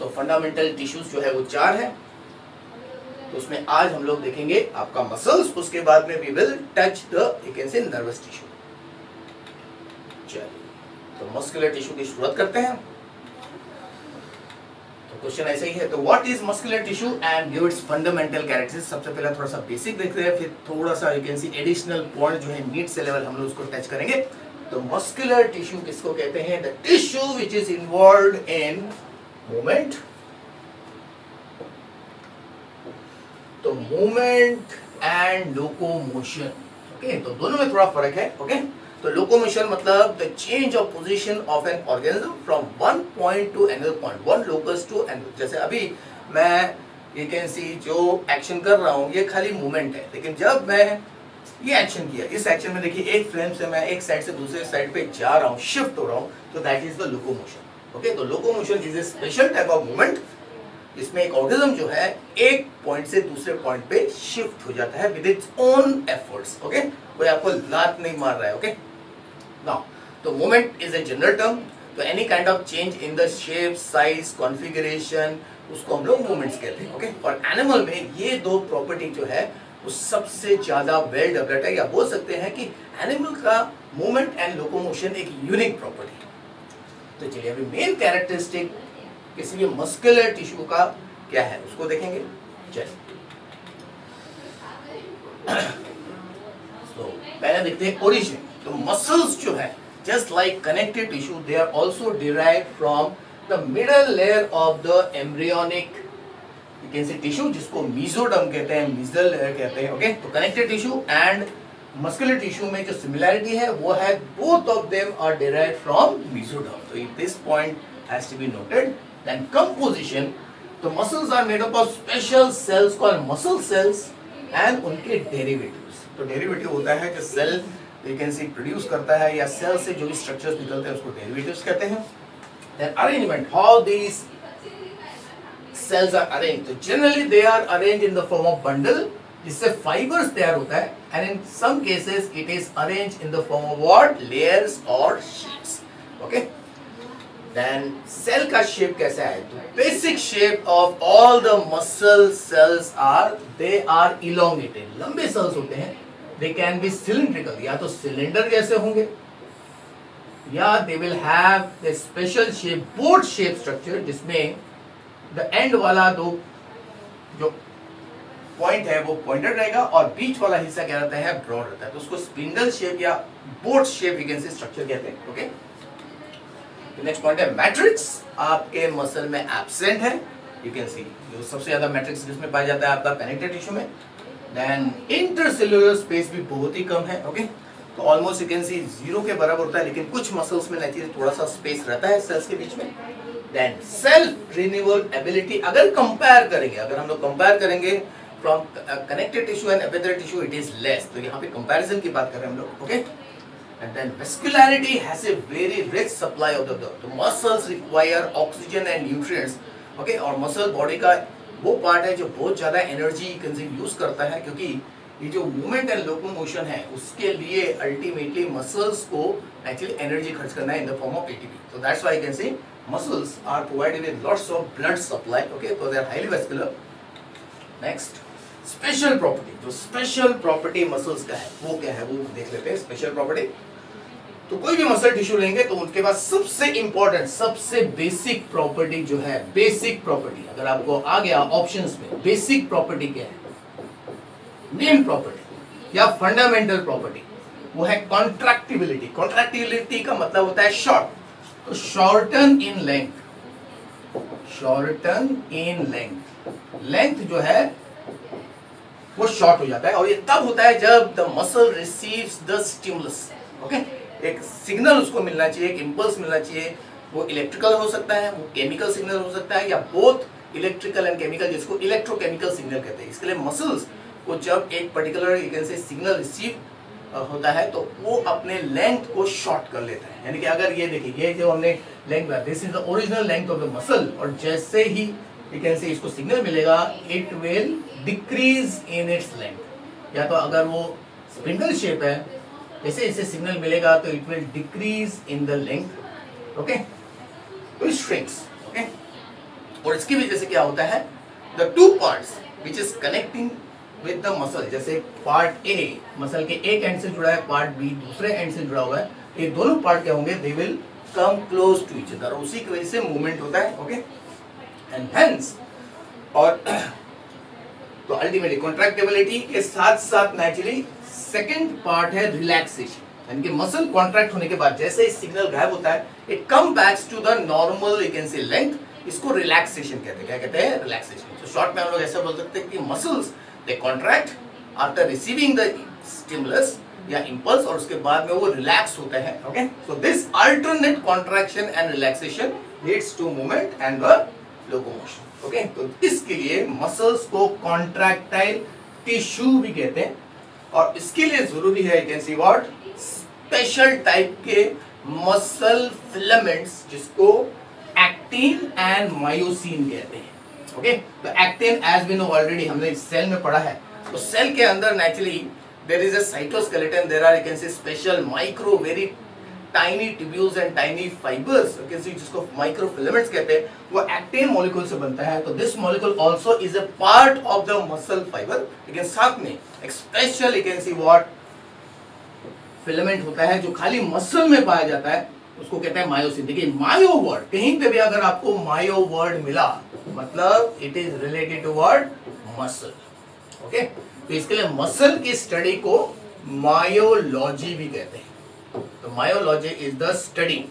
तो fundamental tissues जो है वो 4 है। तो उसमें आज हम लोग देखेंगे आपका मसल्स, उसके बाद में we will touch the you can say nervous tissue. चलिए तो मस्कुलर टिश्यू की शुरुआत करते हैं। तो क्वेश्चन ऐसा ही है, तो what is muscular tissue and give its fundamental characteristics. सबसे पहले थोड़ा सा बेसिक देखते हैं, फिर थोड़ा सा you can C additional point जो है नीड से लेवल हम लोग उसको टच करेंगे। तो मस्कुलर टिश्यू किसको कहते हैं? The tissue which is involved in movement. तो मूवमेंट एंड लोकोमोशन। ओके, तो दोनों में थोड़ा फर्क है। ओके, तो लोकोमोशन मतलब the change of position of an organism from one point to another point, one locus to another. जैसे अभी मैं यू कैन सी जो एक्शन कर रहा हूँ ये खाली मूवमेंट है, लेकिन जब मैं ये एक्शन किया, इस एक्शन में देखिए एक फ्रेम से मैं एक साइड से दूसरे साइड पे जा रहा हूँ, शिफ्ट हो रहा हूँ, तो that is the locomotion. Okay, तो locomotion is a special type of movement जिसमें एक ऑर्गेनिज्म जो है एक पॉइंट से दूसरे पॉइंट पे शिफ्ट हो जाता है with its own efforts. Okay, कोई आपको लात नहीं मार रहा है। ओके, नाउ तो movement is a general term. तो any kind of change in the shape, size, configuration, उसको हम लोग मूवमेंट्स कहते हैं। ओके, और एनिमल में ये दो प्रॉपर्टी जो है वो सबसे ज्यादा वेल डेवलप्ड है, या बोल सकते हैं कि एनिमल का मूवमेंट एंड लोकोमोशन एक यूनिक प्रॉपर्टी है। तो चलिए अभी मेन कैरेक्टरिस्टिक किसी भी मस्कुलर टिश्यू का क्या है उसको देखेंगे। चलिए तो पहले देखते हैं ओरिजिन। तो मसल्स जो है just like connective tissue, they are also derived from the middle layer of the embryonic you can say tissue, जिसको मेसोडर्म कहते हैं, मिडल लेयर कहते हैं। ओके, तो connective tissue and muscular tissue में जो सिमिलैरिटी है वो है both of them are derived from mesoderm. तो this point has to be noted. Then composition, तो muscles are made up of special cells called muscle cells and उनके derivatives। तो derivative होता है जो cell you can see produce करता है, या cell से जो भी structures निकलते हैं उसको derivatives कहते हैं। Then arrangement, how these cells are arranged। तो generally they are arranged in the form of bundle, जिससे fibers तैयार होता है, and in some cases it is arranged in the form of what? Layers or sheets। Okay, Then cell का shape कैसा है? तो basic shape of all the muscle cells are they are elongated, लंबे cells होते हैं। They can be cylindrical, या तो cylinder जैसे होंगे, या they will have a special shape, boat shape structure, जिसमें the end वाला दो जो पॉइंट है वो पॉइंटेड रहेगा और बीच वाला हिस्सा क्या रहता है? ब्रॉड रहता है। तो उसको स्पिंडल शेप या बोट शेप यू कैन से स्ट्रक्चर कहते हैं। ओके, नेक्स्ट पॉइंट है मैट्रिक्स। आपके मसल में एब्सेंट है, यू कैन सी जो सबसे ज्यादा मैट्रिक्स जिसमें पाया जाता है आपका कनेक्टिव टिश्यू में। देन इंटरसेल्युलर स्पेस भी बहुत ही कम है। ओके, तो ऑलमोस्ट यू कैन सी 0 के बराबर होता है, लेकिन कुछ मसल्स में नेचुरली थोड़ा सा स्पेस रहता है सेल्स के बीच में। देन सेल्फ रिन्यूअल एबिलिटी, अगर कंपेयर करेंगे, अगर हम लोग कंपेयर करेंगे from connective tissue and epithelial tissue, it is less. तो यहाँ पे कंपैरिजन की बात कर रहे हैं हम लोग। Okay, and then vascularity has a very rich supply of the blood। तो muscles require oxygen and nutrients। okay, और muscle body का वो पार्ट है जो बहुत ज्यादा एनर्जी कंज्यूम यूज करता है, क्योंकि ये जो मूवमेंट एंड लोकोमोशन है उसके लिए अल्टीमेटली मसल्स को एक्चुअली एनर्जी खर्च करना है in the form of ATP. तो that's why you can see muscles are provided with lots of blood supply. Okay, तो they are highly vascular. Next special property, जो स्पेशल प्रॉपर्टी मसल्स का है वो क्या है वो देख लेते हैं। स्पेशल प्रॉपर्टी, तो कोई भी मसल टिश्यू लेंगे तो उनके पास सबसे इंपॉर्टेंट, सबसे बेसिक प्रॉपर्टी जो है, बेसिक प्रॉपर्टी अगर आपको आ गया ऑप्शंस में, बेसिक प्रॉपर्टी क्या है? मेन प्रॉपर्टी या फंडामेंटल प्रॉपर्टी, वो है कॉन्ट्रैक्टिबिलिटी। कॉन्ट्रैक्टिबिलिटी का मतलब होता है शॉर्ट, तो shorten in length, shorten in length, length जो है वो शॉर्ट हो जाता है। और ये तब होता है जब the muscle receives the stimulus. Okay, एक सिग्नल उसको मिलना चाहिए, एक इंपल्स मिलना चाहिए। वो इलेक्ट्रिकल हो सकता है, वो केमिकल सिग्नल हो सकता है, या बोथ इलेक्ट्रिकल एंड केमिकल, जिसको इलेक्ट्रोकेमिकल सिग्नल कहते हैं। इसके लिए मसल्स को जब एक पर्टिकुलर यू कैन से सिग्नल रिसीव होता है तो वो अपने लेंथ को शॉर्ट कर लेता है। यानी कि अगर ये देखिए, ये जो हमने length, this is the original length of the muscle, और जैसे ही यू कैन से इसको सिग्नल मिलेगा it will decrease in its length. या तो अगर वो स्पिंडल शेप है, जैसे इसे सिग्नल मिलेगा तो it will decrease in the length. Okay, तो इट श्रिंक्स। ओके, और इसकी वजह से क्या होता है, the two parts which is connecting with the muscle, जैसे पार्ट ए मसल के एक एंड से जुड़ा है, पार्ट बी दूसरे एंड से जुड़ा हुआ है, ये दोनों पार्ट क्या होंगे, they will come close to each other, उसी की वजह से मूवमेंट होता है. ओके, एंड हेंस, और तो अल्टीमेटली कॉन्ट्रैक्टिबिलिटी के साथ साथ नेचुरली सेकंड पार्ट है रिलैक्सेशन, यानी कि मसल कॉन्ट्रैक्ट होने के बाद जैसे सिग्नल गायब होता है, it come backs to the normal you can say length, इसको रिलैक्सेशन कहते हैं. क्या कहते हैं, रिलैक्सेशन. तो शॉर्ट में हम लोग ऐसा बोल सकते हैं कि muscles they contract after receiving the stimulus या इंपल्स, और उसके बाद में वो रिलैक्स होते हैं. Okay, so this alternate contraction and relaxation leads to movement and the locomotion. Okay, तो इसके लिए मसल्स को कॉन्ट्रैक्टाइल टिश्यू भी कहते हैं, और इसके लिए जरूरी है you can see what, special type के मसल फिलामेंट्स जिसको एक्टिन एंड मायोसिन कहते हैं. ओके, तो actin as we know already हमने सेल में पढ़ा है, तो सेल के अंदर naturally there is a cytoskeleton, there are you can say special micro very tiny tubules and tiny fibres, you can see जिसको माइक्रोफिलामेंट्स कहते हैं, वो एक्टिन मॉलिक्यूल से बनता है. तो this molecule also is a part of the muscle fibre, लेकिन साथ में एक special you can see what filament होता है जो खाली मसल में पाया जाता है, उसको कहते हैं मायोसिन. देखिए मायो वर्ड, कहीं पे भी अगर आपको मायो वर्ड मिला मतलब it is related to word muscle. Okay, तो इसके लिए मसल की स्टडी को मायोलॉजी भी कहते हैं. तो मायोलॉजी इज द स्टडी,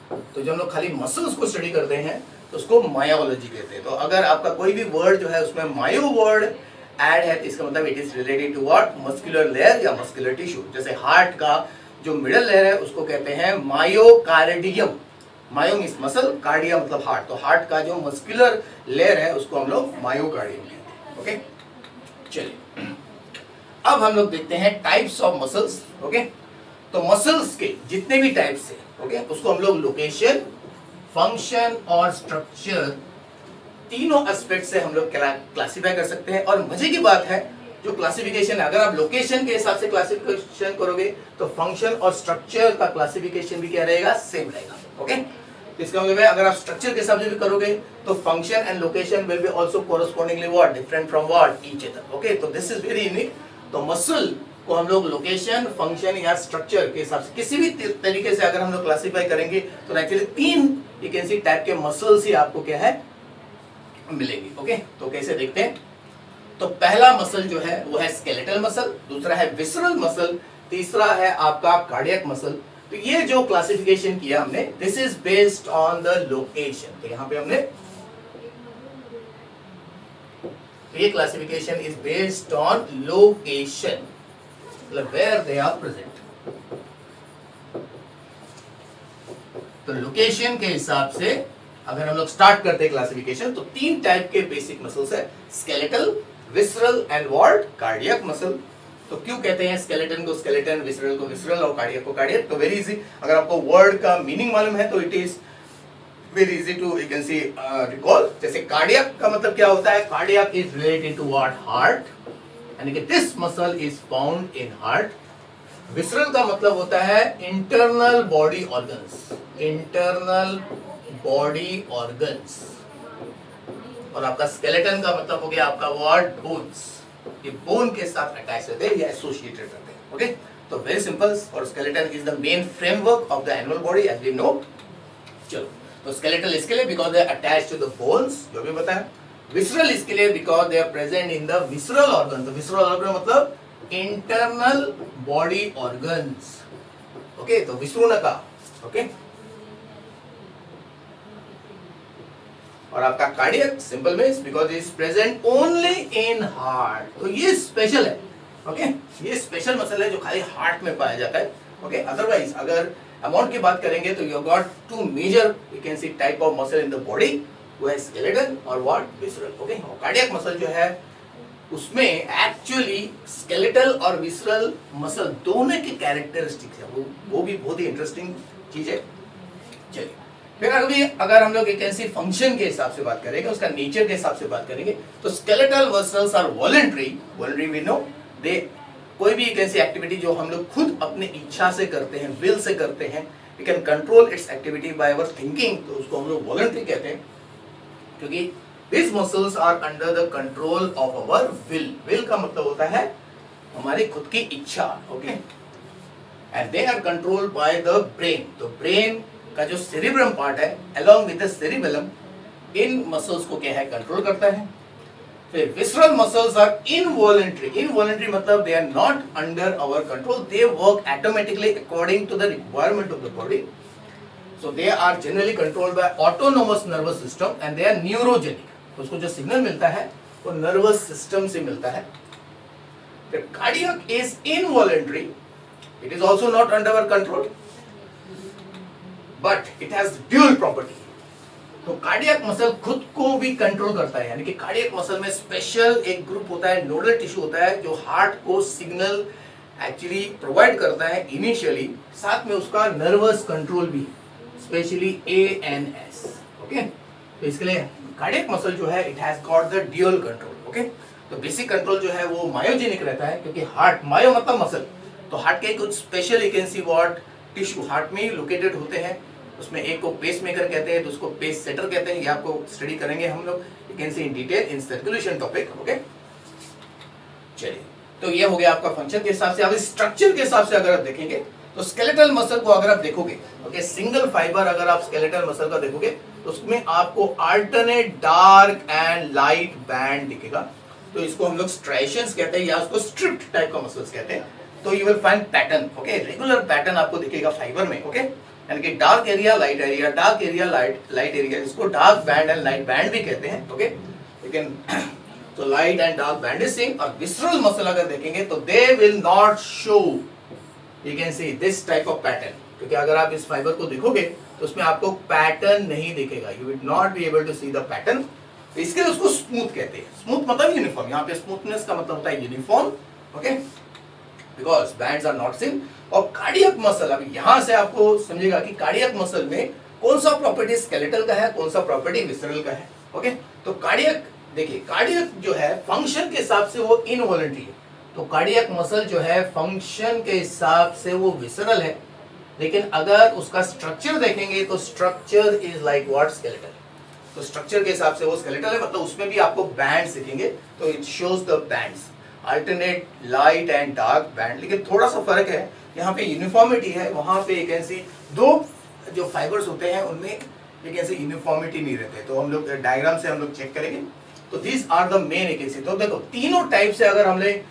तो जब हम लोग खाली मसल्स को स्टडी करते हैं तो उसको मायोलॉजी कहते हैं. तो अगर आपका कोई भी वर्ड जो है उसमें मायो वर्ड ऐड है तो इसका मतलब it is related to what, muscular layer या मस्कुलर टिश्यू. जैसे हार्ट का जो मिडल लेयर है उसको कहते हैं myocardium. Myo means muscle, cardia मतलब हार्ट, तो हार्ट का जो मस्कुलर लेयर है उसको हम लोग मायोकार्डियम कहते हैं. ओके, चलिए अब हम लोग देखते हैं टाइप्स ऑफ मसल्स. ओके, तो मसल्स के जितने भी टाइप्स है, ओके, उसको हम लोग लोकेशन, फंक्शन और स्ट्रक्चर तीनों एस्पेक्ट से हम लोग क्लासिफाई कर सकते हैं. और मजे की बात है जो क्लासिफिकेशन है, अगर आप लोकेशन के हिसाब से क्लासिफिकेशन करोगे तो फंक्शन और स्ट्रक्चर का क्लासिफिकेशन भी क्या रहेगा, सेम रहेगा. ओके, इसका मतलब है अगर आप स्ट्रक्चर के हिसाब से भी करोगे तो function and location will be also correspondingly what, different from what each other. Okay, so this is very unique. तो मसल को हम लोग लोकेशन, फंक्शन या स्ट्रक्चर के हिसाब से किसी भी तरीके से अगर हम लोग क्लासिफाई करेंगे तो नेचुरली तीन यू कैन सी टाइप के मसल्स ही आपको क्या है मिलेंगे. ओके, तो कैसे देखते हैं. तो पहला मसल जो है वो है स्केलेटल मसल, दूसरा है विसरल मसल, तीसरा है आपका कार्डियक मसल. तो ये जो क्लासिफिकेशन किया हमने, this is based on the location. तो यहां पे हमने ये classification is based on location, मतलब वेयर दे आर प्रेजेंट. तो लोकेशन के हिसाब से अगर हम लोग स्टार्ट करते हैं क्लासिफिकेशन तो तीन टाइप के बेसिक मसल्स है, skeletal, visceral and what, cardiac muscle. तो क्यों कहते हैं स्केलेटन को स्केलेटन, विसरल को विसरल और कार्डियक को कार्डियक. तो वेरी इजी, अगर आपको वर्ड का मीनिंग मालूम है तो it is very easy to you can see recall. जैसे कार्डियक का मतलब क्या होता है, cardiac is related to what, heart, यानी कि this muscle is found in heart. Visceral का मतलब होता है internal body organs, internal body organs. और आपका स्केलेटन का मतलब हो गया आपका वर्ड बोन्स, ये बोन के साथ अटैच रहते हैं या एसोसिएटेड रहते हैं. ओके, तो वेरी सिंपल. और skeleton is the main framework of the animal body as we know. चलो, तो स्केलेटल इसके लिए because they are attached to the bones, जो भी बताया. विसरल इसके लिए because they are present in the visceral organ. तो विसरल ऑर्गन मतलब इंटरनल बॉडी ऑर्गन्स. ओके, तो विसृणका. ओके, और आपका cardiac simple means because is present only in heart. तो ये स्पेशल है. ओके, ये स्पेशल मसल है जो खाली हार्ट में पाया जाता है. ओके, अदरवाइज अगर अमाउंट की बात करेंगे तो you got two major you can see type of muscle in the body, वो है स्केलेटन और व्हाट, विसरल. ओके, और कार्डियक मसल जो है उसमें एक्चुअली स्केलेटल और विसरल मसल दोनों के कैरेक्टरिस्टिक्स है, वो भी बहुत ही इंटरेस्टिंग चीज है. चलिए फिर अगर हम लोग वैकेंसी फंक्शन के हिसाब से बात करेंगे, उसका नेचर के हिसाब से बात करेंगे, तो skeletal muscles are voluntary we know they, कोई भी वैकेंसी एक्टिविटी जो हम लोग खुद अपने इच्छा से करते हैं, विल से करते हैं, we can control its activity by our thinking, तो उसको हम लोग वॉलंटरी कहते हैं. क्योंकि these muscles are under the control of our will. will का मतलब होता है हमारी खुद की इच्छा, okay, and they are controlled by the brain. तो brain का जो cerebrum part है along with the cerebellum in muscles को क्या है कंट्रोल करता है. फिर visceral muscles are involuntary. Involuntary मतलब they are not under our control. They work automatically according to the requirement of the body. So they are generally controlled by autonomous nervous system and they are neurogenic. उसको जो signal मिलता है वो nervous system से मिलता है. फिर cardiac is involuntary. It is also not under our control, but it has dual property. तो कार्डियक मसल खुद को भी कंट्रोल करता है, यानी कि कार्डियक मसल में स्पेशल एक ग्रुप होता है, नोडल टिश्यू होता है जो हार्ट को सिग्नल एक्चुअली प्रोवाइड करता है इनिशियली, साथ में उसका नर्वस कंट्रोल भी, स्पेशली ANS. ओके, तो इसके लिए कार्डियक मसल जो है it has got the dual control. Okay, तो बेसिक कंट्रोल जो है वो मायोजेनिक रहता है, क्योंकि हार्ट, मायो मतलब मसल, तो हार्ट के कुछ special you can see what tissue heart में लोकेटेड होते हैं. उसमें एक को पेस मेकर कहते हैं, दूसरे को पेस सेटर कहते हैं. ये आपको स्टडी करेंगे हम लोग, you can C in detail in circulation topic. Okay, चलिए, तो ये हो गया आपका फंक्शन के हिसाब से. अब स्ट्रक्चर के हिसाब से अगर आप देखेंगे तो स्केलेटल मसल को अगर आप देखोगे, ओके, सिंगल फाइबर अगर आप स्केलेटल मसल का देखोगे तो उसमें आपको alternate dark and light band दिखेगा. तो इसको हम लोग स्ट्राइशंस कहते हैं या उसको स्ट्रिप्ड टाइप का मसल्स कहते हैं. तो you will find pattern, okay, regular pattern आपको दिखेगा फाइबर में. ओके, यानी कि dark area, light area, dark area, light area, इसको dark band and light band भी कहते हैं. ओके, लेकिन तो light and dark band is same. और विसरल मसल अगर देखेंगे तो they will not show, you can see this type of pattern, क्योंकि अगर आप इस फाइबर को देखोगे तो उसमें आपको पैटर्न नहीं दिखेगा, you will not be able to see the pattern. तो इसके लिए उसको स्मूथ कहते हैं. स्मूथ मतलब यूनिफॉर्म, यहाँ पे स्मूथनेस का मतलब होता है uniform. Okay, because bands are not same. और कार्डियक मसल, अब यहां से आपको समझेगा कि कार्डियक मसल में कौन सा प्रॉपर्टी स्केलेटल का है, कौन सा प्रॉपर्टी विसरल का है. ओके, तो कार्डियक देखिए, कार्डियक जो है फंक्शन के हिसाब से वो इनवॉलंटरी है. तो कार्डियक मसल जो है फंक्शन के हिसाब से वो विसरल है, लेकिन अगर उसका स्ट्रक्चर देखेंगे तो structure is like what skeletal. तो स्ट्रक्चर के हिसाब से वो स्केलेटल है, मतलब उसमें भी आपको बैंड्स दिखेंगे. तो it shows the bands, alternate light and dark band. लेकिन थोड़ा सा फर्क है, यहाँ पे यूनिफॉर्मिटी है, वहां पे एक ऐसी दो जो फाइबर्स होते हैं उनमें एक ऐसी यूनिफॉर्मिटी नहीं रहते. तो हम लोग डायग्राम से हम लोग चेक करेंगे. तो दिस आर द मेन एक ऐसी. तो देखो तीनों टाइप से अगर हमने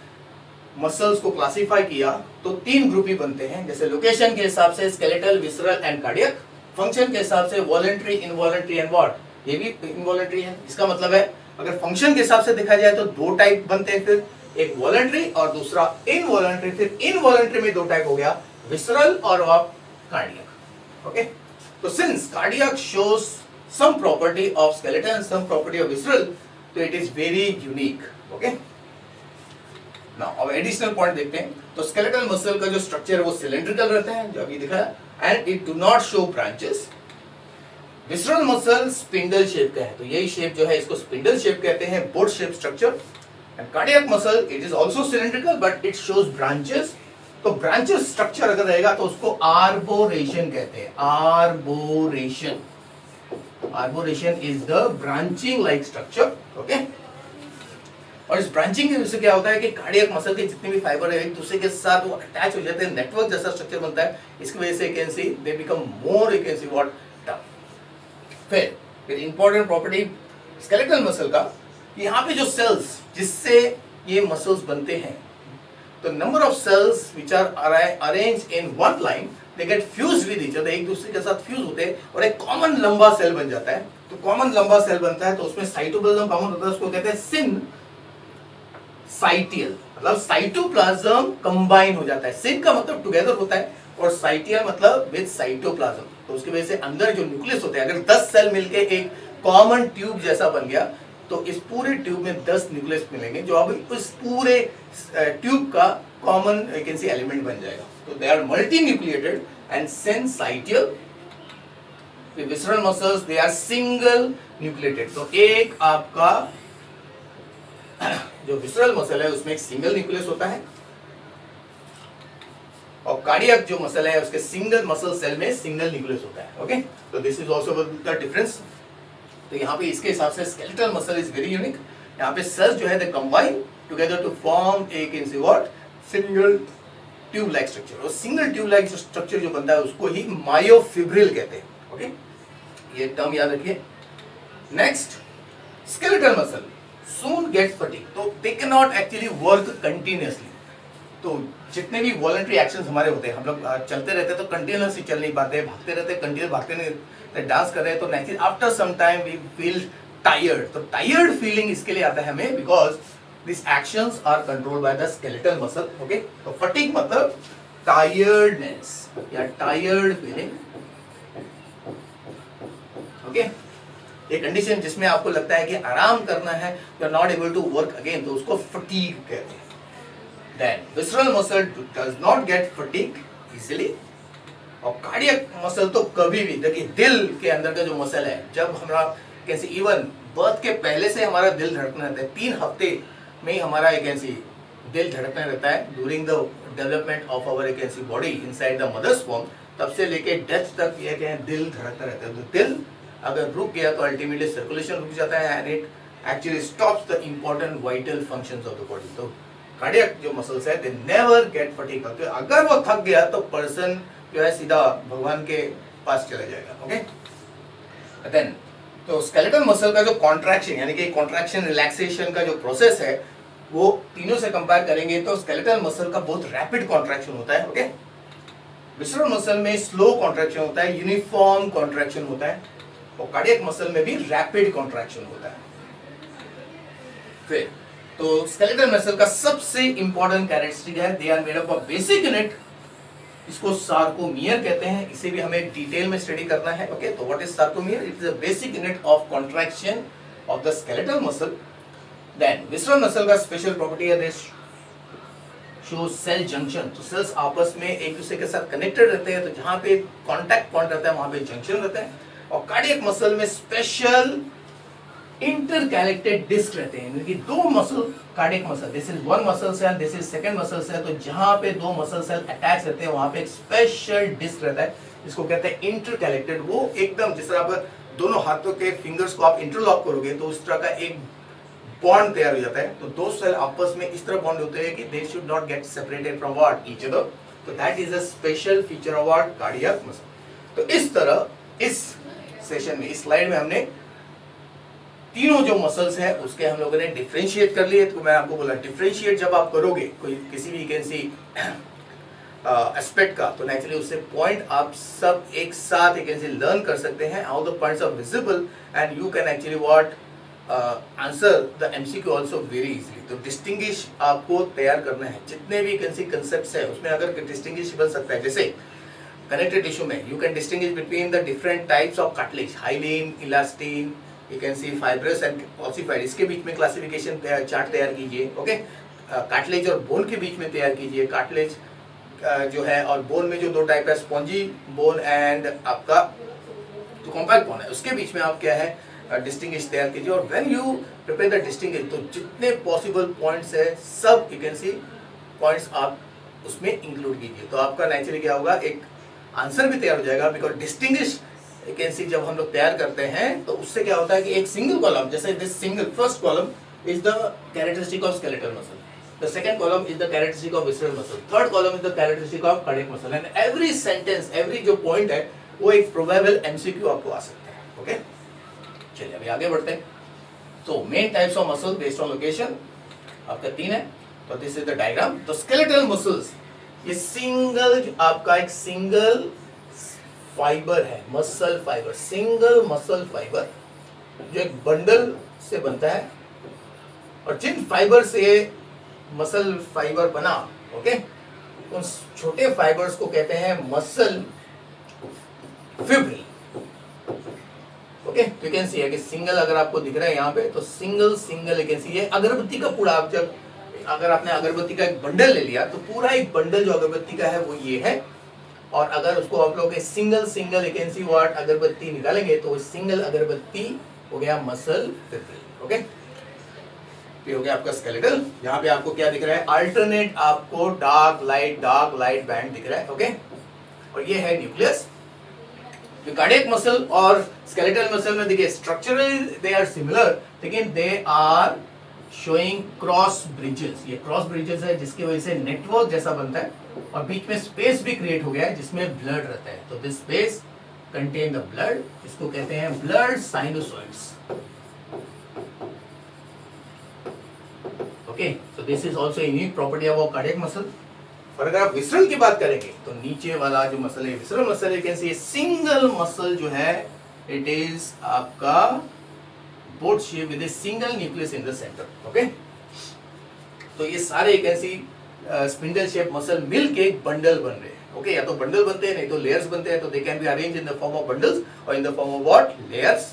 मसल्स को क्लासिफाई किया तो तीन ग्रुप ही बनते हैं. जैसे लोकेशन के हिसाब से skeletal, visceral and cardiac. Function के हिसाब से वॉलंटरी, इनवॉलंटरी एंड व्हाट, ये भी इनवॉलंटरी है. इसका मतलब है अगर फंक्शन के हिसाब से देखा जाए तो दो टाइप बनते हैं, फिर एक वॉलंटरी और दूसरा इनवॉलंटरी. फिर इनवॉलंटरी में दो टाइप हो गया, विसरल और कार्डियक. ओके, तो since cardiac shows some property of skeleton, some property of visceral, तो it is very unique. Okay, now अब एडिशनल पॉइंट देखते हैं. तो स्केलेटल मसल का जो स्ट्रक्चर है वो सिलेंड्रिकल रहता है, जो अभी दिखा, and it do not show branches. Visceral muscle spindle shape का है, तो यही शेप जो है इसको स्पिंडल शेप कहते हैं, boat shape structure. And cardiac muscle it is also cylindrical but it shows branches. तो ब्रांचेस स्ट्रक्चर अगर रहेगा तो उसको आर्बोरेशन कहते हैं. Arborisation, arborisation is the branching like structure. Okay, और इस ब्रांचिंग की वजह से क्या होता है कि कार्डियक मसल के जितने भी फाइबर है एक दूसरे के साथ वो अटैच हो जाते हैं, नेटवर्क जैसा स्ट्रक्चर बनता है. इसकी वजह से can see they become more, you can see what, tough. फिर इंपॉर्टेंट प्रॉपर्टी स्केलेटल मसल का, यहाँ पे जो सेल्स जिससे ये मसल्स बनते हैं, तो number of cells which are arrange in one line, they get fuse with each other, एक दूसरे के साथ फ्यूज होते हैं और एक कॉमन लंबा सेल बन जाता है. तो कॉमन लंबा सेल बनता है तो उसमें साइटोप्लाज्म कॉमन होता है, उसको कहते हैं सिन साइटियल, मतलब साइटोप्लाज्म कंबाइन हो जाता है. सिन का मतलब टुगेदर होता है और साइटियल मतलब विद साइटोप्लाज्म. तो उसकी वजह से अंदर जो न्यूक्लियस होते हैं, अगर 10 सेल मिलके एक कॉमन ट्यूब जैसा बन गया तो इस पूरे ट्यूब में 10 न्यूक्लियस मिलेंगे, जो अब उस पूरे ट्यूब का common you can see element बन जाएगा. तो they are multi nucleated and syncytial. Visceral muscles they are single nucleated. तो एक आपका जो विसरल मसल है उसमें एक सिंगल न्यूक्लियस होता है, और कार्डियक जो मसल है उसके सिंगल मसल सेल में सिंगल न्यूक्लियस होता है. Okay, so this is also the difference. तो यहाँ पे इसके हिसाब से skeletal muscle is very unique. यहाँ पे सेल्स जो है they combine together to form a can say what single tube like structure. और सिंगल ट्यूब लाइक स्ट्रक्चर जो बनता है उसको ही मायोफिब्रिल कहते हैं। ओके, ये टर्म याद रखिए। Next, skeletal muscle soon gets fatigue, तो they cannot actually work continuously। तो जितने भी वॉलंटरी एक्शंस हमारे होते हैं, हम लोग चलते रहते हैं तो कंटिन्यूसली चल नहीं पाते, भागते रहते हैं कंटिन्यूस भागते नहीं रहते, डांस कर रहे हैं तो naturally after some time we feel tired. तो टायर्ड फीलिंग इसके लिए आता है हमें because this actions are controlled by the skeletal muscle. Okay, तो फटीग मतलब टायर्डनेस या टायर्ड फीलिंग। ओके, एक कंडीशन जिसमें आपको लगता है कि आराम करना है, you are not able to work again, तो उसको फटीग कहते हैं। Then visceral muscle does not get fatigue easily। और कार्डियक मसल तो कभी भी, देखिए दिल के अंदर का जो मसल है, जब हमारा कैसे इवन बर्थ के पहले से हमारा दिल धड़कना रहता है, 3 हफ्ते में ही हमारा कैसे दिल धड़कना रहता है during the development of our कैसे body inside the mother's womb, तब से लेके डेथ तक ये क्या है दिल धड़कता रहता है। तो दिल अगर रुक गया तो अल्टीमेटली सर्कुलेशन रुक जाता है and it actually stops the important vital functions of the body. तो कार्डियक जो मसल्स है दे नेवर गेट फटीग। अगर वो थक गया तो पर्सन जो है सीधा भगवान के पास चला जाएगा। ओके, देन तो स्केलेटल मसल का जो कॉन्ट्रैक्शन यानी कि कॉन्ट्रैक्शन रिलैक्सेशन का जो प्रोसेस है वो तीनों से कंपेयर करेंगे तो स्केलेटल मसल का बहुत रैपिड कॉन्ट्रैक्शन होता है। ओके, विसरल मसल में स्लो कॉन्ट्रैक्शन होता है, यूनिफॉर्म कॉन्ट्रैक्शन होता है, और कार्डियक मसल में भी रैपिड कॉन्ट्रैक्शन होता है। फिर तो स्केलेटल मसल का सबसे इंपॉर्टेंट कैरेक्टरिस्टिक है they are made up of basic unit, इसको सार्कोमियर कहते हैं, इसे भी हमें डिटेल में स्टडी करना है। ओके, तो what is sarcomere? It is a basic unit of contraction of the skeletal muscle. Then visceral muscle का स्पेशल प्रॉपर्टी है दिस शो सेल जंक्शन। तो सेल्स आपस में एक दूसरे के साथ कनेक्टेड रहते हैं, तो जहां पे कांटेक्ट पॉइंट रहता है वहां पे जंक्शन रहता है। और कार्डियक मसल में स्पेशल इंटरकनेक्टेड डिस्क रहते हैं, यानी कि 2 muscle cardiac muscle, this is 1 muscle cell, this is second muscle cell, तो जहां पे 2 मसल सेल अटैच रहते हैं वहां पे एक स्पेशल डिस्क रहता है जिसको कहते हैं इंटरकनेक्टेड। वो एकदम जिस तरह आप दोनों हाथों के फिंगर्स को आप इंटरलॉक करोगे तो उस तरह का एक बॉन्ड तैयार हो जाता है। तो 2 सेल आपस में इस तरह बॉन्ड होते हैं कि they should not get separated from what each other. तो that is a special feature of what cardiac muscle. तो इस तरह इस सेशन में इस स्लाइड में हमने तीनों जो मसल्स हैं उसके हम लोगों ने डिफरेंशिएट कर लिए। तो मैं आपको बोला डिफरेंशिएट जब आप करोगे कोई किसी भी कैसी एस्पेक्ट का, तो नेचुरली उससे पॉइंट आप सब एक साथ एक ऐसे लर्न कर सकते हैं, all the points are visible and you can actually what answer the MCQ also very easily. तो डिस्टिंग्विश आपको तैयार करना है, जितने भी कैसी कंसेप्ट्स है उसमें अगर डिस्टिंग्विश बन सकता है, जैसे कनेक्टिव टिश्यू में you can distinguish between the different types of cartilage, hyaline, elastin, you can C fibrous and ossified, इसके बीच में क्लासिफिकेशन चार्ट तैयार कीजिए। ओके, कार्टिलेज और बोन के बीच में तैयार कीजिए। कार्टिलेज जो है और बोन में जो 2 टाइप है, स्पॉन्जी बोन एंड आपका जो कॉम्पैक्ट बोन है, उसके बीच में आप क्या है डिस्टिंग्विश तैयार कीजिए। और when you prepare the distinguish, तो जितने पॉसिबल पॉइंट्स है सब यू कैन सी पॉइंट्स आप उसमें इंक्लूड कीजिए। तो आपका नेचुरली क्या होगा, एक आंसर भी तैयार हो जाएगा। बिकॉज डिस्टिंग्विश यू कैन सी जब हम लोग तैयार करते हैं तो उससे क्या होता है कि एक सिंगल कॉलम, जैसे this single first column is the characteristic of skeletal muscle, the second column is the characteristic of visceral muscle, third column is the characteristic of cardiac muscle, and every sentence every जो point है वो एक probable MCQ आपको आ सकता है। Okay, चलिए अभी आगे बढ़ते हैं। तो main types of muscle based on location आपका 3 है। तो दिस इज द डायग्राम। तो स्केलेटल मसल्स ये सिंगल आपका एक सिंगल फाइबर है, muscle fibre, single muscle fibre जो एक बंडल से बनता है। और जिन फाइबर से मसल फाइबर बना, ओके, उन छोटे फाइबर्स को कहते हैं muscle fibril. Okay, you can सी है कि सिंगल अगर आपको दिख रहा है यहाँ पे, तो सिंगल सिंगल यू कैन सी है अगरबत्ती का पूरा, आप जब अगर आपने अगरबत्ती का एक बंडल ले लिया तो पूरा एक बंडल जो अगरबत्ती का है वो ये है। और अगर उसको आप लोग single single you can see what अगरबत्ती निकालेंगे तो सिंगल अगरबत्ती हो गया मसल फिब्रिल। ओके, ये हो गया आपका स्केलेटल। यहाँ पे आपको क्या दिख रहा है, अल्टरनेट आपको डार्क लाइट बैंड दिख रहा है। ओके, और ये है न्यूक्लियस। कार्डियक मसल और स्केलेटल मसल में देखिए स्ट्रक्चरली दे आर सिमिलर, लेकिन they are showing cross bridges. ये क्रॉस ब्रिजेस है जिसकी वजह से नेटवर्क जैसा बनता है और बीच में स्पेस भी क्रिएट हो गया है जिसमें ब्लड रहता है। तो this space contain the blood, इसको कहते हैं blood sinusoids. Okay, so this is also unique property of cardiac muscle. और अगर आप विसरल की बात करेंगे तो नीचे वाला जो मसल है विसरल मसल है, कैसे सिंगल मसल जो है इट इज आपका boat shape with a single nucleus in the centre. Okay, तो ये एक ऐसी स्पिंडल शेप मसल मिलके एक बंडल बन रहे हैं। ओके, या तो बंडल बनते हैं नहीं तो लेयर्स बनते हैं, तो they can be arrange in the form of bundles और in the form of what, layers.